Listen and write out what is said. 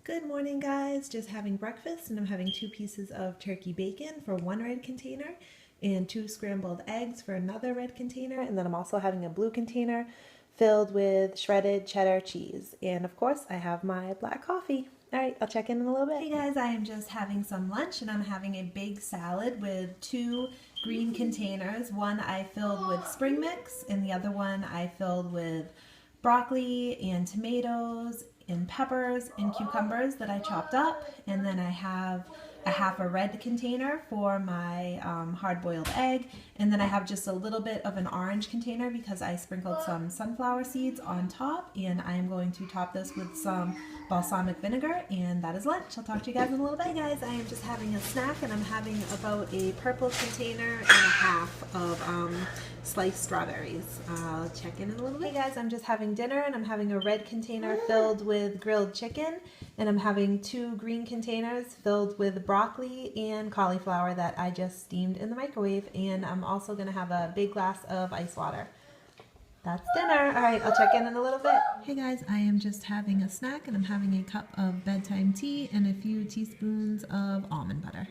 Good morning, guys. Just having breakfast, and I'm having 2 pieces of turkey bacon for one red container and 2 scrambled eggs for another red container. And then I'm also having a blue container filled with shredded cheddar cheese. And of course, I have my black coffee. All right, I'll check in a little bit. Hey guys, I am just having some lunch, and I'm having a big salad with 2 green containers. One I filled with spring mix, and the other one I filled with broccoli and tomatoes and peppers and cucumbers that I chopped up. And then I have a half a red container for my hard-boiled egg. And then I have just a little bit of an orange container because I sprinkled some sunflower seeds on top. And I am going to top this with some balsamic vinegar. And that is lunch. I'll talk to you guys in a little bit. Hey guys, I am just having a snack, and I'm having about a purple container and a half of sliced strawberries. I'll check in a little bit. Hey guys, I'm just having dinner, and I'm having a red container filled with grilled chicken, and I'm having 2 green containers filled with broccoli and cauliflower that I just steamed in the microwave, and I'm also going to have a big glass of ice water. That's dinner. All right, I'll check in a little bit. Hey guys, I am just having a snack, and I'm having a cup of bedtime tea and a few teaspoons of almond butter.